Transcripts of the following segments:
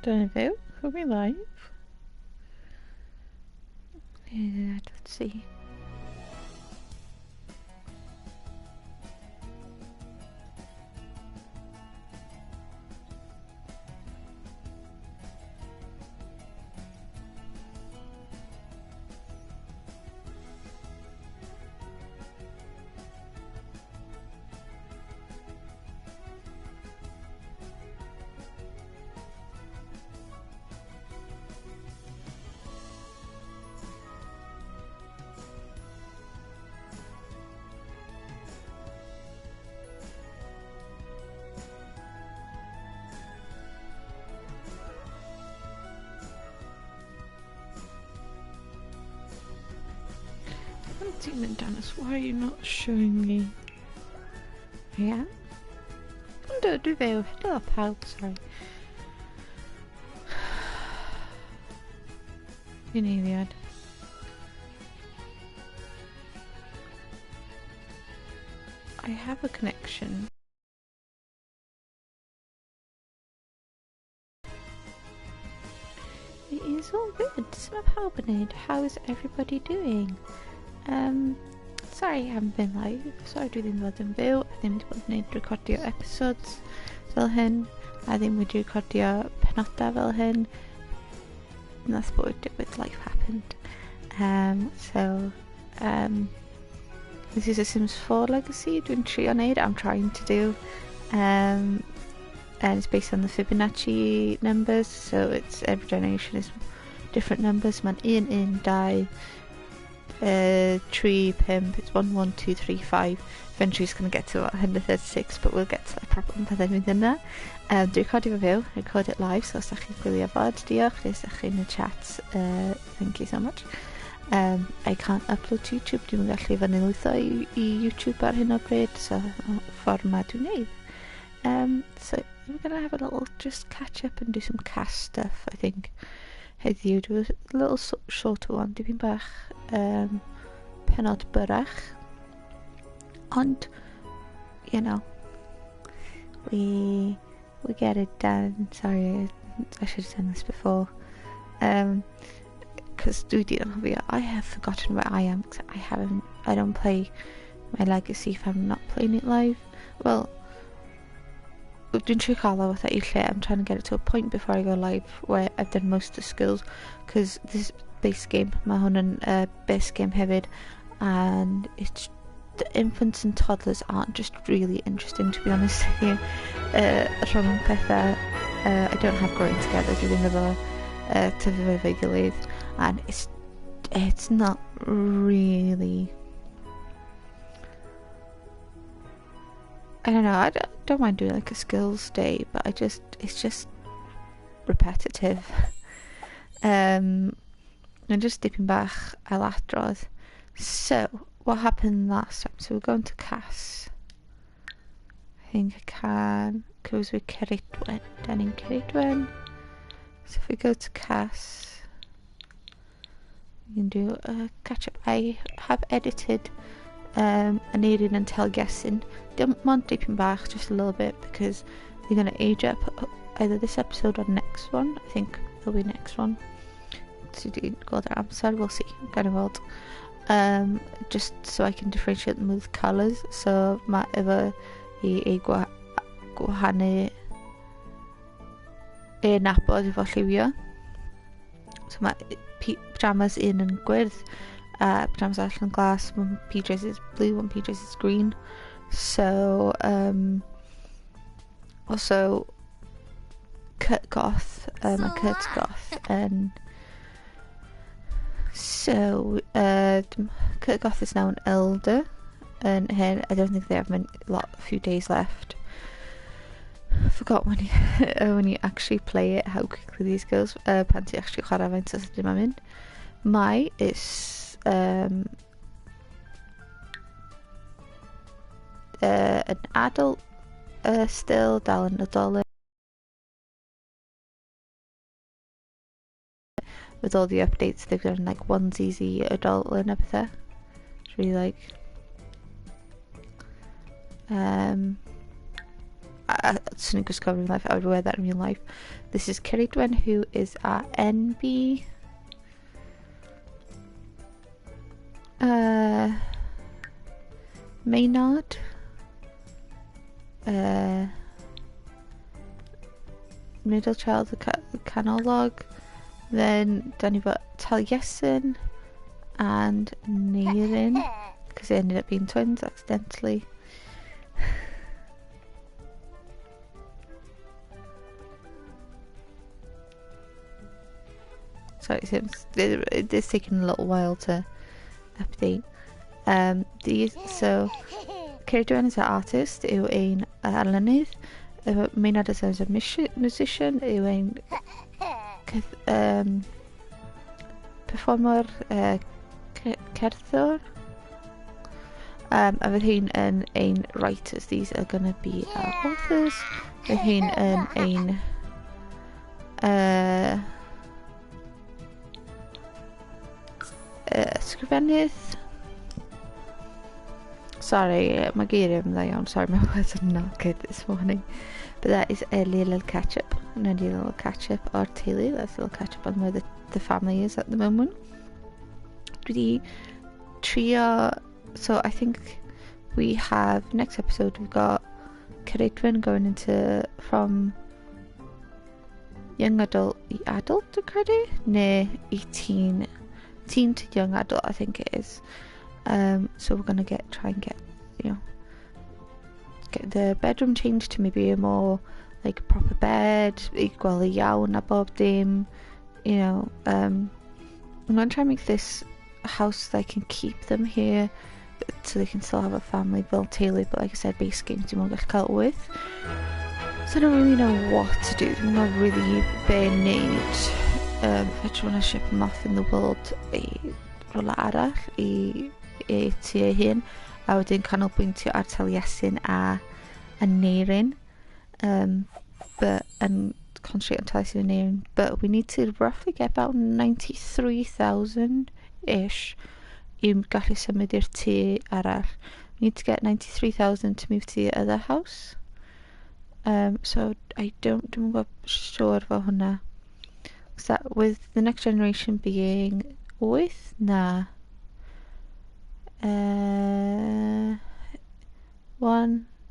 Dyna fyw, are we live? Yeah, let's see. Demon Dennis, why are you not showing me? Yeah? Don't do that. Hello, pal. Sorry. You'n eiliad. I have a connection. It is all good. Some pawb yn neud. How's everybody doing? Sorry I haven't been live. Sorry dwi ddim fod yn byw. A ddim wedi bod yn neud recordio episodes fel hyn. A ddim wedi recordio penodau fel hyn. That's what with life happened. This is a Sims4 legacy dwi'n trio neud. I'm trying to do. And it's based on the Fibonacci numbers. So it's every generation is different numbers. Mae'n 1, 1, 2, 3, 5, it's 1, 1, 2, 3, 5. Eventually it's going to get to 136, but we'll get to that problem byddai'n mynd yna. Dwi'n recordio fo fyw, record it live, so os ydych chi'n gwylio fod, diolch, os ydych chi'n y chat, thank you so much. I can't upload to YouTube, dwi'n gallu fyny lwytho i YouTube ar hyn o bryd, so ffordd ma dwi'n neud. So we're going to have a little just catch up and do some cast stuff, I think. Heddiw, do a little shorter one, dipyn bach penod byrach. Ond, you know, we get it done. Sorry, I should have done this before. Because I have forgotten where I am. I don't play my legacy if I'm not playing it live. Well, dwi'n trio cael o fatha I lle. I'm trying to get it to a point before I go live where I've done most of the skills, because this base game, mae hwn yn base game hefyd, and it's the infants and toddlers aren't just really interesting, to be honest with you. Rhwng pethau I don't have growing together, dwi ddim efo tyfu efo'i gilydd, and it's not really, I don't know, I don't mind doing like a skills day, but it's just repetitive. And just dipping bach ailadrodd. So, what happened last time? So we're going to Cass. I think I can, because we're Creadigol, down in Creadigol. So if we go to Cass, we can do a catch up. I have edited an Alien and Tell guessing. Don't want dipping back just a little bit because they're going to age up either this episode or next one. I think it'll be next one. So go there amser, we'll see. Kind of old. Just so I can differentiate them with colours. So mae efo I gwahanu nabod efo lliwio. So mae pyjamas un yn gwyrdd, pyjamas arall yn glas, one PJs is blue, one PJs is green. So also Kurt Goth, my Kurt Goth, and so Kurt Goth is now an elder, and I don't think they have a few days left. I forgot when you actually play it how quickly these goes. Pan ti actually chwarae fe'n sos dim am mynd. Mai is an adult still, dal yn adolyn. With all the updates they've done, like one's easy adult and everything. It's really like swn i'n gwisgo in real life, I would wear that in real life. This is Creadigol, who is our NB. Maynard. Middle child, the canolog. Then dan ni fod Taliesin and Neirin, because they ended up being twins accidentally. Sorry, it's taken a little while to update. So Creadigol is an artist, yw ein arlunydd. Maynard is a musician, yw ein performer, cerddor. A fydd hyn yn ein writers. These are going to be our authors. Fydd hyn yn ein ysgrifennydd. Sorry, my geiriau yn dda iawn. Sorry, my words are not good this morning. But that is a little catch-up. And a little catch-up o'r teulu. That's a little catch-up on where the family is at the moment. Dwi trio... So I think we have... Next episode, we've got Creadigol going into... From young adult I adult, dwi'n credu? Ne, 18... Teen to young adult, I think it is. So we're gonna try and get, you know, get the bedroom changed to maybe a more like proper bed, gwely iawn a bob dim, you know. I'm gonna try and make this house so I can keep them here, so they can still have a family built teulu, but like I said, base games dwi'n gallu cael with. So I don't really know what to do. I'm not really be wneud. Fedra hwnna ship them off in the world I rola arall I tu ei hun, a wedyn canolbwyntio ar Taliesin a Neirin, but and concentrate on Taliesin and Neirin. But we need to roughly get about 93,000 ish I gallu symud i'r tŷ arall. We need to get 93,000 to move to the other house. So I don't sure about hwnna. That with the next generation being 8, na 1,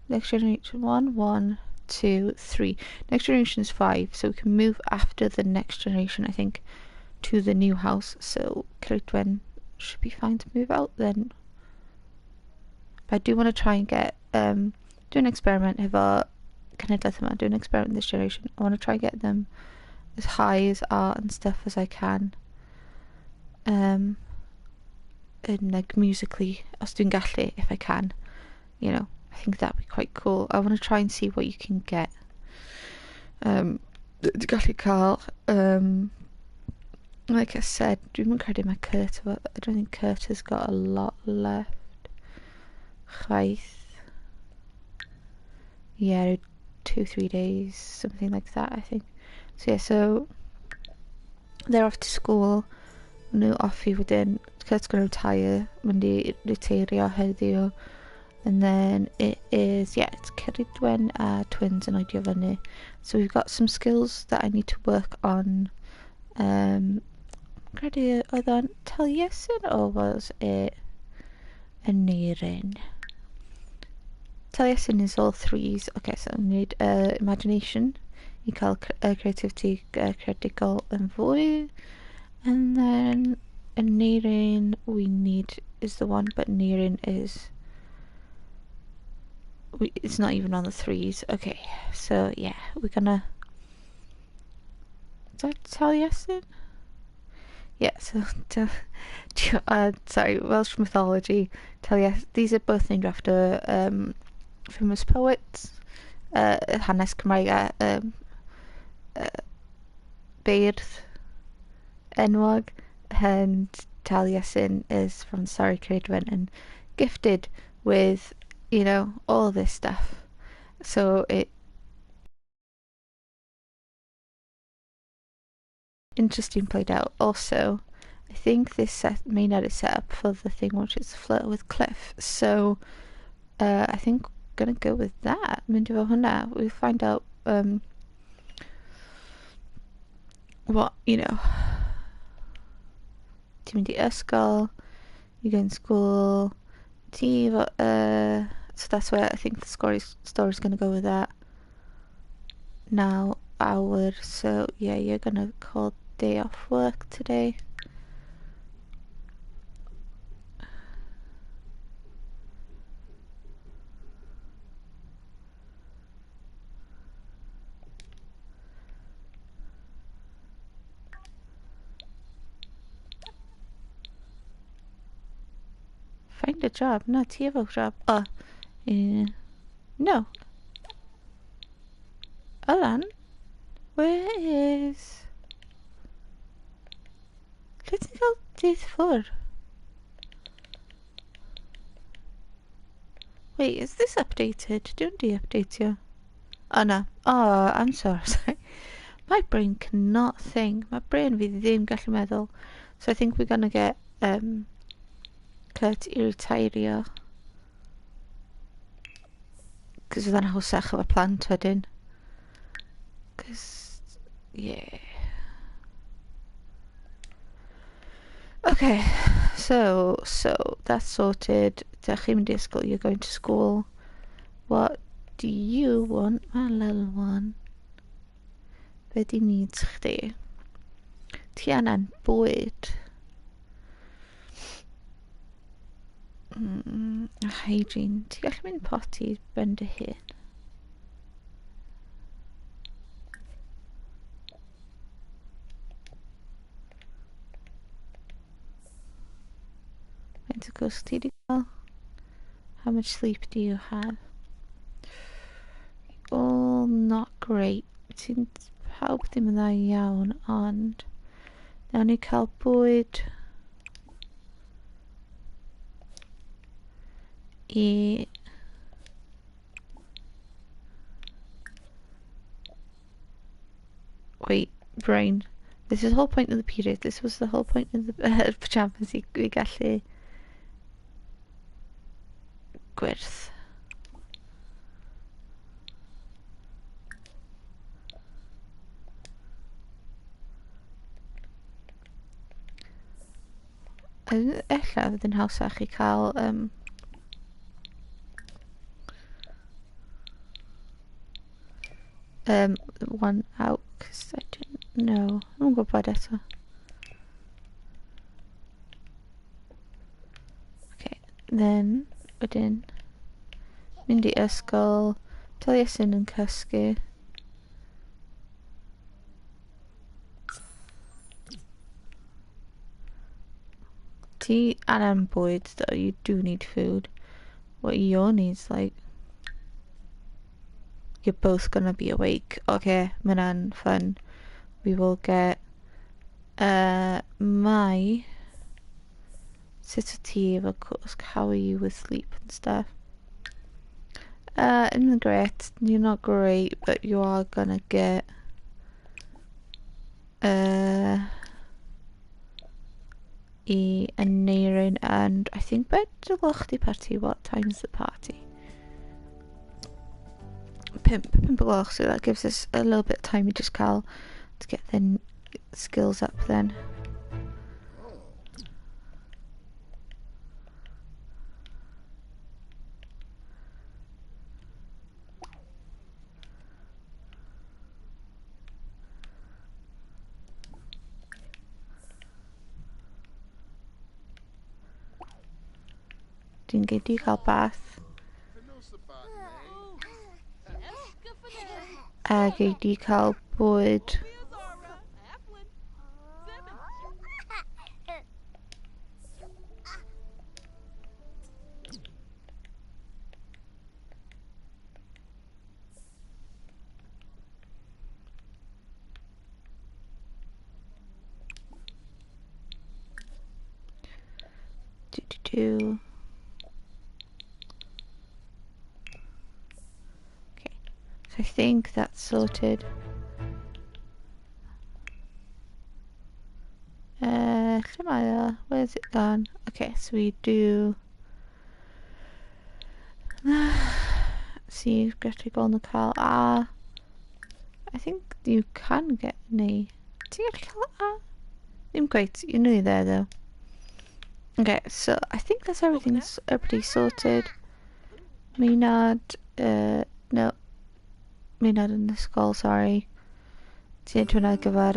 next generation 1, 2, 3. Next generation is 5, so we can move after the next generation, I think, to the new house. So Creadigol should be fine to move out then. But I do want to try and get do an experiment efo cenedlaeth yma, do an experiment this generation. I want to try and get them as high as art and stuff as I can, and like musically, os dwi'n gallu, if I can, you know. I think that'd be quite cool. I want to try and see what you can get. Dwi'n gallu cael, like I said, dwi'n credu mae Kurt, I don't think Kurt has got a lot left. Chwaith, yeah, 2-3 days, something like that, I think. So yeah, so they're off to school. Nhw off I wedyn. Kurt's going to retire. Mynd I reteirio heddiw. And then it is, yeah, it's Creadigol a twins yn oedio fyny. So we've got some skills that I need to work on. Credu oedd o'n Taliesin or was it a Neirin? Taliesin is all 3s. Okay, so we need imagination. I cael creativity Creadigol yn fwy. And then a Neirin we need is the one, but Neirin is... it's not even on the 3s. Okay, so yeah, we're gonna... Is that Taliesin? Yeah, so... sorry, Welsh mythology. Taliesin. These are both named after famous poets. Hanes Cymraeg beirdd enwog, and Taliesin is from Sorry Creadigol and gifted with, you know, all this stuff. So it interesting played out. Also, I think this Maynard is set up for the thing which is flirt with Cliff. So I think gonna go with that. Mynd efo hwnna. We'll find out what, you know. Ti'n mynd I ysgol, you go in school, ti efo, so that's where I think the story's gonna go with that. Now, hour, so yeah, you're gonna call day off work today. Find a job. No, ti efo job. Oh, no. Alan, where is... Lle ti'n cael dydd ffwr? Wait, is this updated? Dwi'n de-updatio. Oh no. Oh, I'm sorry. My brain cannot think. My brain fi ddim gallu meddwl. So I think we're gonna get Kurt I retirio. Cos fydd yn hawsach efo plant wedyn. Cos, yeah. Okay, so that's sorted. Dach chi'n mynd I ysgol, you're going to school. What do you want, my little one? Be di needs chdi? Ti angen bwyd. Hygiene. Ti gallu mynd potty ben dy hun? Faint o gwrs ti di gael? How much sleep do you have? All not great. Ti'n pawb ddim yn dda iawn, ond nawn ni cael bwyd I... Wait, brain. This is the whole point of the period. This was the whole point of the pyjamas I gallu gwyrth. Ella fydd yn hawsach I cael one out, cos I didn't know. Dwi'n gwybod eto. Okay, then wedyn mynd I ysgol, Taliesin yn cysgu. Ti angen bwyd though, you do need food. What your needs, like, you're both gonna be awake. Okay, ma'n fun. We will get my sut o ti efo cwsg, how are you with sleep and stuff? Isn't great. You're not great, but you are gonna get I Aneurin, and I think bed dylwch di party. What time is the party? Pimp o'clock, so that gives us a little bit of time to just call to get the skills up then. Dwi'n gei di cael bath. A gei di cael bwyd. Do. Okay, so I think that's sorted. Where's it gone? Okay, so we do see Creadigol yn cael A. I think you can get neu. Ti'n gallu cael A? Ddim quite, you're nearly there though. Okay, so I think that's everybody's sorted. Maynard, no. Maynard yn ysgol, sorry. Ti'n neud hwnna ar gyfer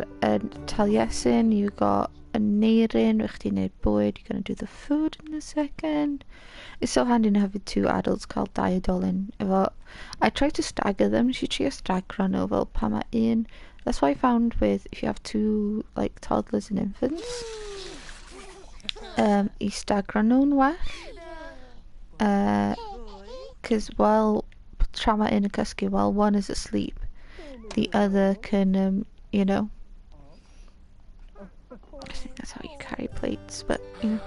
Taliesin, you got a neirin, rydych chi'n neud bwyd, you're gonna do the food in a second. It's so handy to have two adults called diadolin. I tried to stagger them, she trio stagger nhw fel pan mae un. That's what I found with, if you have two like toddlers and infants, I stagger nhw'n well. Because while tra mae un yn cysgu, while one is asleep, the other can, you know, I think that's how you carry plates, but, you know.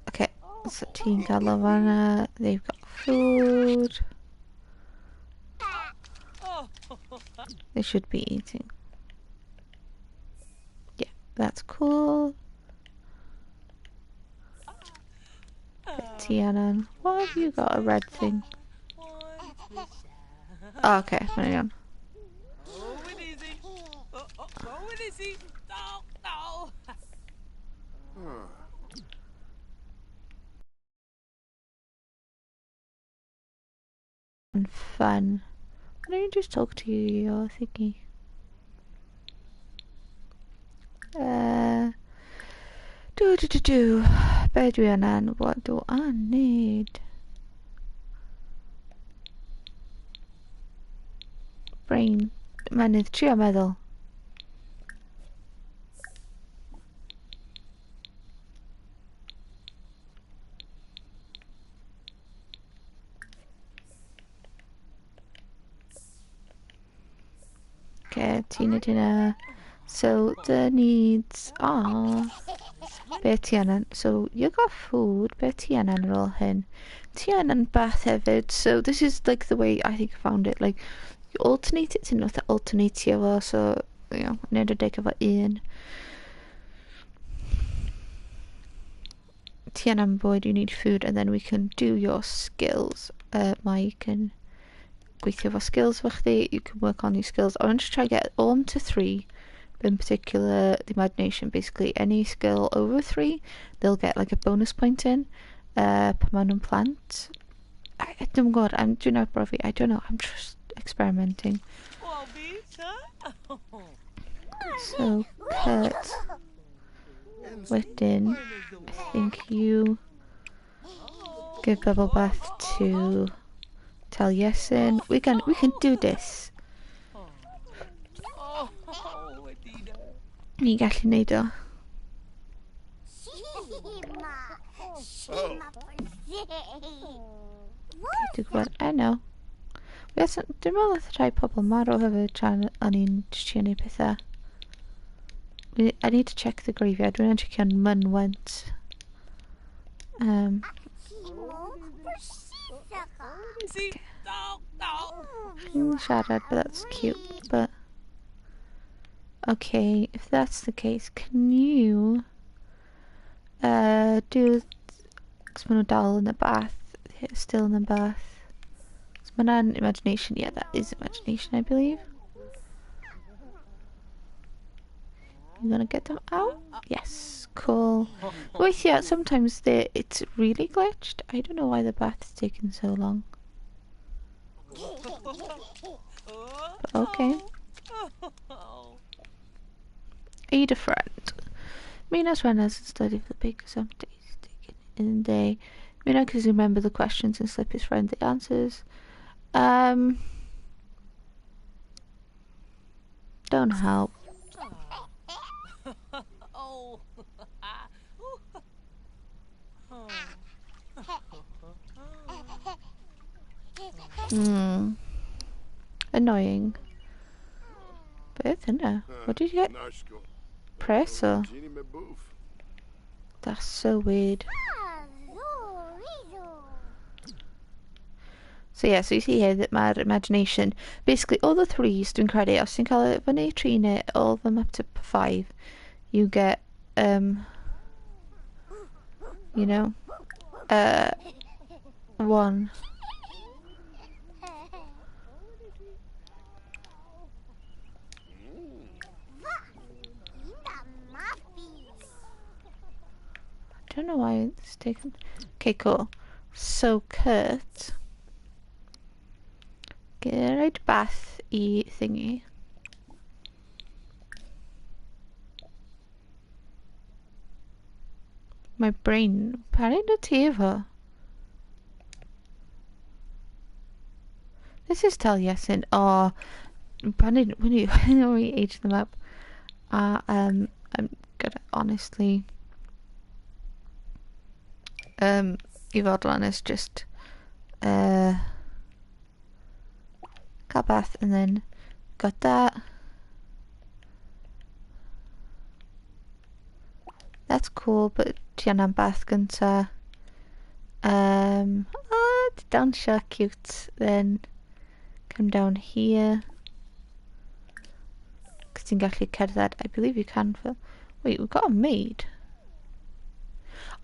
Okay, so Teen Galavana, they've got food. They should be eating. Yeah, that's cool. Tianan, why have you got a red thing? Oh, okay, hang on. And fun. Why don't you just talk to your thingy? Bedouin, what do I need? Brain. Mynydd trio meddwl. Okay, Tina dinner. So the needs are be Tianan. So you got food, be Tianan ar ôl hyn. Tianan bath hefyd. So this is like the way I think I found it. Like you alternate it, ti'n fatha alternatio fo, so you know, neud y deg efo un. Tianan boyd, you need food, and then we can do your skills. Mae can gweithio fo skills for chdi, you can work on your skills. I want to try to get all to 3. In particular, the imagination, basically any skill over 3, they'll get like a bonus point in. Pan maen nhw'n plant. I don't know, I'm doing out brofi, I don't know, I'm just experimenting. So, Kurt. Wedyn, I think you give bubble bath to Taliesin. We can do this. Ni gallu neud o. Dwi'n gwybod enw. Dwi'n meddwl oedd rhai pobl marw hefyd tra'n o'n i'n trio neud pethau. I need to check the graveyard. Dwi'n check on Mun went. Okay. Siarad, but that's cute. But okay, if that's the case, can you do? Because maen nhw dal in the bath, still in the bath. So maen nhw'n imagination. Yeah, that is imagination, I believe. You gonna get them out? Yes, cool. Wait, yeah, sometimes it's really glitched. I don't know why the bath is taking so long. But okay. Aid a friend. Mina's runners and study for the big some days taken in the day. Mina can remember the questions and slip his friend the answers. Don't help. Annoying. Beth yna? What did you get? Press or? That's so weird. So yeah, so you see here that my imagination, basically all the 3s dwi'n credu, os ti'n cael fyny 3 neu all of them up to 5, you get, you know, one. I don't know why it's taken. Okay, cool. So, Kurt, get bath I thingy. My brain, parang no efo. This is Taliesin. Oh, when we age them up, I'm gonna honestly, I fod yn honest, just got bath and then got that. That's cool, but tianam bath gynta. Dawnsio cute. Then come down here. Cos ti'n gallu cerdded. I believe you can. Wait, we've got a maid.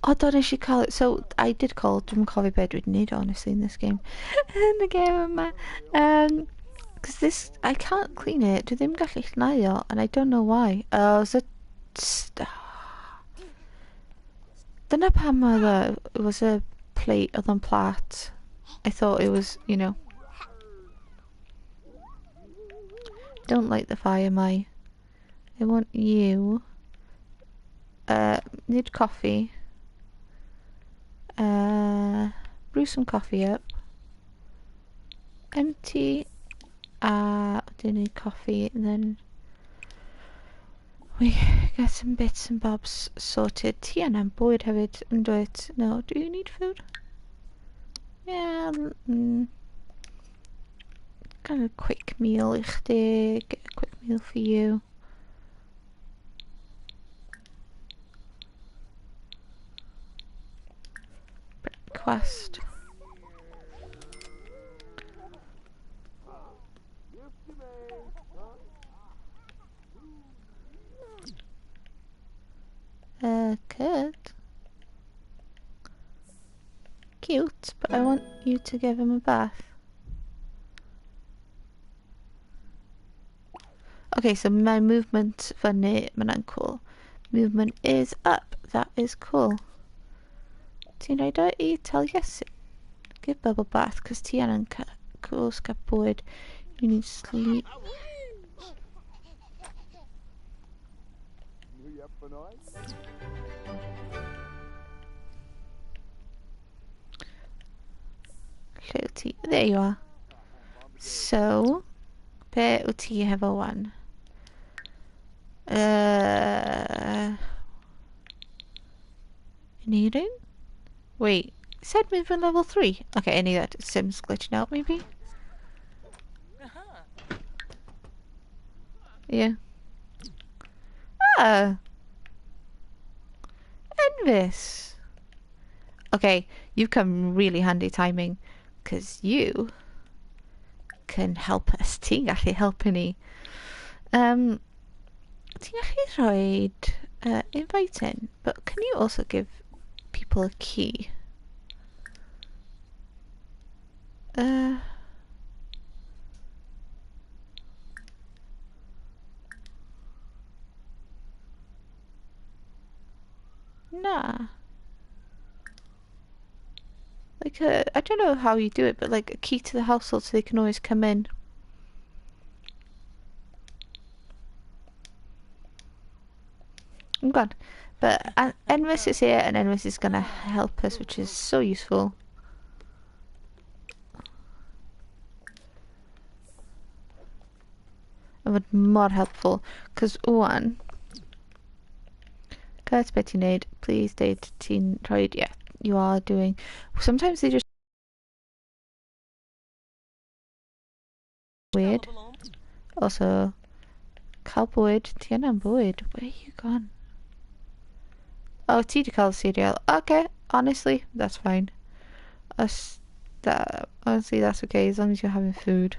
Oh, do nes I cael it. So I did call. Dwi'm yn cofio be dwi'n neud honestly in this game. In the game yma. Cos this, I can't clean it. Dwi ddim gallu llnau o, and I don't know why. Oh, is it? Dyna pam oedd it was a plate oedd o'n plat. I thought it was, you know. Don't light the fire, my. I want you. Need coffee. Brew some coffee up. Empty. Do need coffee, and then we get some bits and bobs sorted. Ti anna'n bwyd hefyd yn dweud. No, do you need food? Yeah. Kind of a quick meal I chdi. Get a quick meal for you. Breakfast. Good. Cute, but I want you to give him a bath. Okay, so my movement fyny, mae'n cool. Movement is up. That is cool. Ti'n rhaid o I Taliesin? Give bubble bath, cos ti anna'n cwrs ca bwyd. You need sleep. There you are. So, be wyt ti hefo wan? Needing? Wait, it said movement level 3. Okay, I knew that. Sims glitching out, maybe? Yeah. Ah! Envis! Okay, you've come really handy timing, because you can help us. Ti'n gallu helpu ni. Ti'n gallu rhoi invite in, but can you also give people a key? Nah. Like I don't know how you do it, but like a key to the household so they can always come in. I'm gone. But Envis is here and Envis is gonna help us, which is so useful. It would more helpful, because one, Kurt be ti'n neud, please date ti'n rhoid, yeah, you are doing. Sometimes they just weird. Also, cael bwyd, ti anna'n bwyd, where you gone? Oh, ti di cael cereal. Okay, honestly, that's fine. Honestly, that's okay as long as you're having food.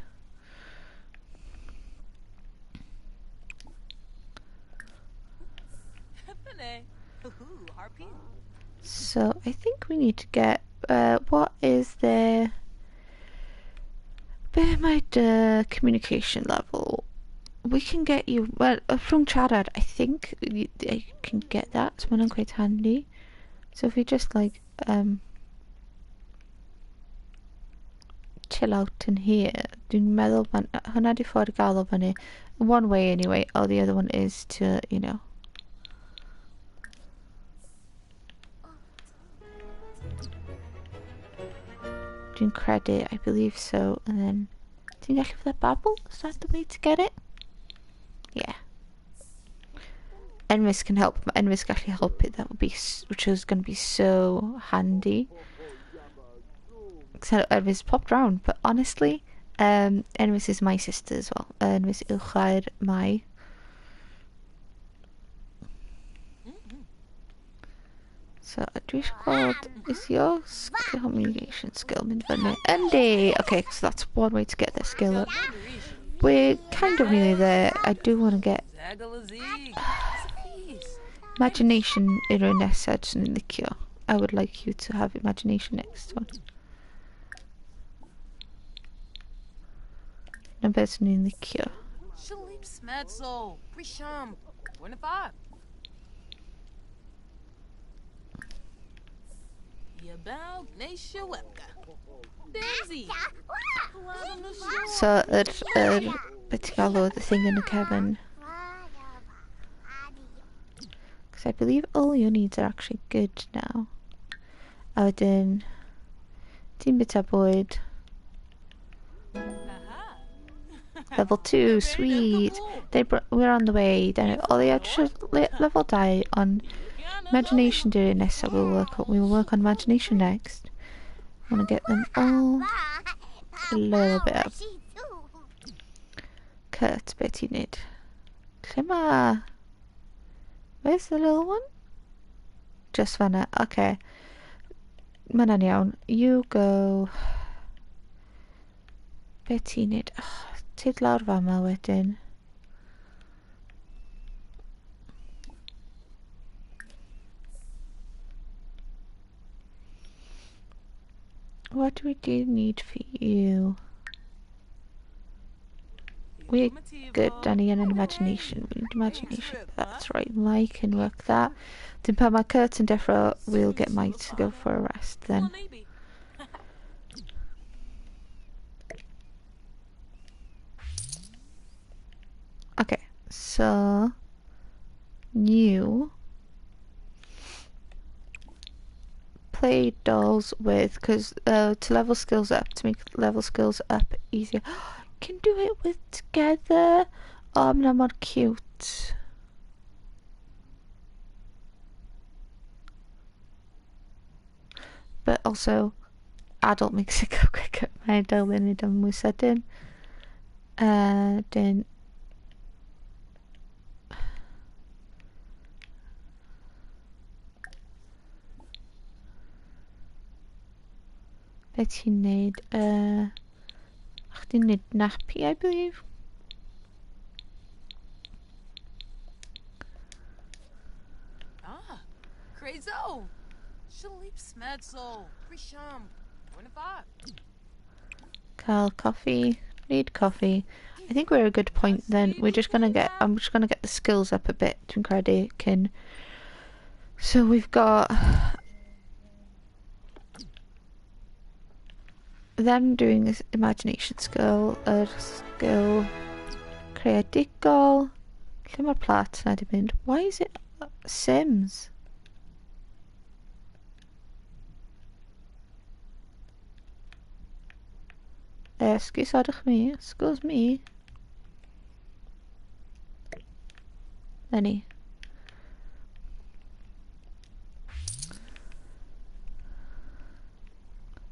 So I think we need to get what is the be mae dy communication level? We can get you, well, from siarad, I think I can get that, so mae'n quite handy. So if we just like chill out in here, dwi'n meddwl hwnna di ffordd gael o fyny. One way anyway, or the other one is to, you know. Dwi'n credu, I believe so, and then ti'n gallu fydda babble? Is that the way to get it? Yeah. Envis can help. Envis gallu help it. That would be, which is going to be so handy. So Envis popped round, but honestly, Envis is my sister as well. Envis uwchair mai. So dwi eisiau gweld, is your communication skill mynd fyny? Yndi! Okay, so that's one way to get their skill up. We're kind of nearly there. I do want to get imagination in our nesaf jyst yn licio. I would like you to have imagination next one. Na beth yn licio. So, beth ti'n galw, the thing in the Kevin. Because I believe all your needs are actually good now. A wedyn, ti'n bita bwyd. Level 2, sweet. We're on the way. Then, oh, they are just level 2 on imagination during this. We will work on imagination next. I want to get them all a little bit up. Kurt, beth ti'n neud? Lle ma? Where's the little one? Just fanna. Okay. Ma' hwnna'n iawn. You go. Beth ti'n neud? Tid lawr fama wedyn. What do we need for you? We're good, Danny, and an imagination. We need imagination. That's right. Mike can work that. Then pan mae Kurt and Defra, we'll get Mike to go for a rest then. Okay, so new play dolls with, because to level skills up, to make level skills up easier. Can do it with together. Oh, I'm not cute. But also, adult makes it go quicker. Mae dal yn neud am mwy sydyn. Then beth ti'n neud? Chdi'n neud nappy, I believe. Creadigol Cymraeg. Cael coffee. Need coffee. I think we're at a good point then. I'm just gonna get the skills up a bit, dwi'n credu, cyn. So we've got them doing this imagination skill, skill Creadigol. Lle mae'r plat na di mynd? Why is it Sims? Excuse me. Lenny.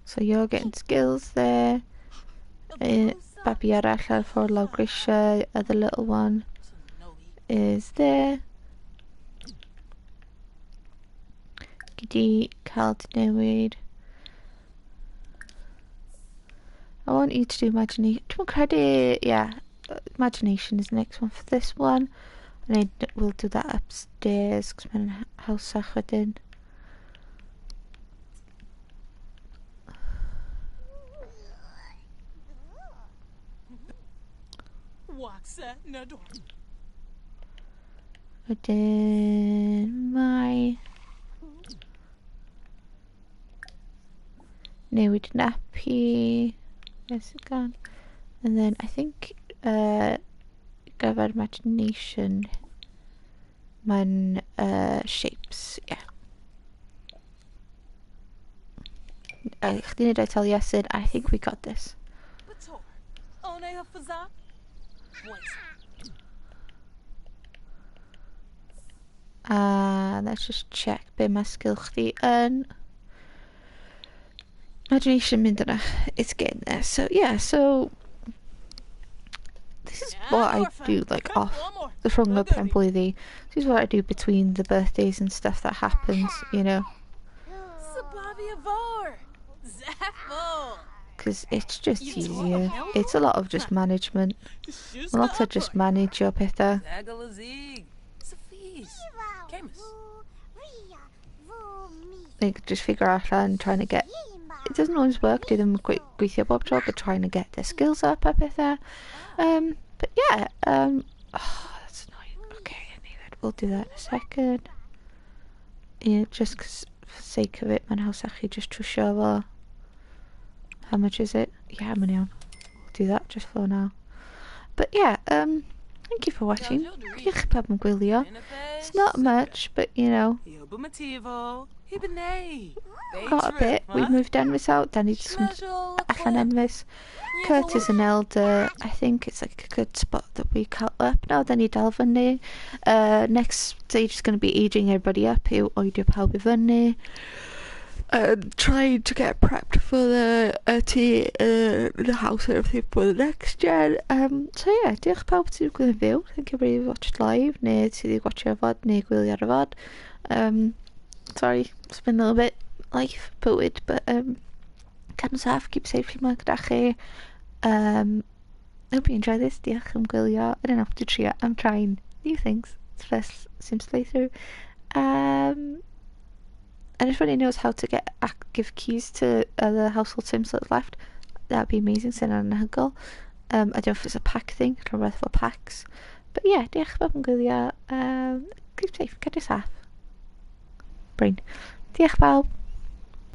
So you're getting skills there. Babi arall ar ffordd lawr grisiau. The little one is there. Gyda cael newid. I want you to do imagination. Dwi'n credu, yeah, imagination is the next one for this one. And we'll do that upstairs because mae'n hawsach wedyn. Waxa Nador. Wedyn mae newid nappy. Where's it gone? And then I think gyfer imagination mae'n shapes, yeah. Chdi nid o'i tell Iesin, I think we got this. Bator. One hafaza. Let's just check be mae skill chdi yn. Imagination mynd yna. It's getting there. So yeah, so this is what I do like off the rhwng y penblwydd. This is what I do between the birthdays and stuff that happens, you know. Because it's just easier. It's a lot of just management. A lot of just manage your pethau. Like just figure out and trying to get. It doesn't always work. Do them gweithio bob tro, but trying to get their skills up a pethau. But yeah. Oh, that's annoying. Okay, I need that. We'll do that in a second. Yeah, just because for the sake of it, mae'n haws a chi just trwsio fo. How much is it? Yeah, mae'n iawn. We'll do that just for now. But yeah, thank you for watching. Diolch pawb yn gwylio. It's not much, but you know. Got a bit. We've moved Envis out. Then he's allan Envis. Kurt is an elder. I think it's like a good spot that we cut up now. Then you dal fyny. Next stage is going to be aging everybody up. Oedio pawb I fyny. Trying to get prepped for the house and everything for the next gen. So yeah, diolch pawb sydd wedi gwylio. Thank you very much live, neu sydd wedi watcho fod, neu gwylio ar y fod. Sorry, it's been a little bit life bywyd, but cadw'n saff, keep safe lle mae gyda chi. Hope you enjoy this. Diolch am gwylio. I don't know, to trio. I'm trying new things. It's first Sims playthrough. And if anyone knows how to give keys to the household Sims that's left, that'd be amazing. Send an anhygoel. I don't know if it's a pack thing, or rhywbeth for packs. But yeah, diolch am gwylio. Keep safe, cadw saff. Brain. Diolch pawb.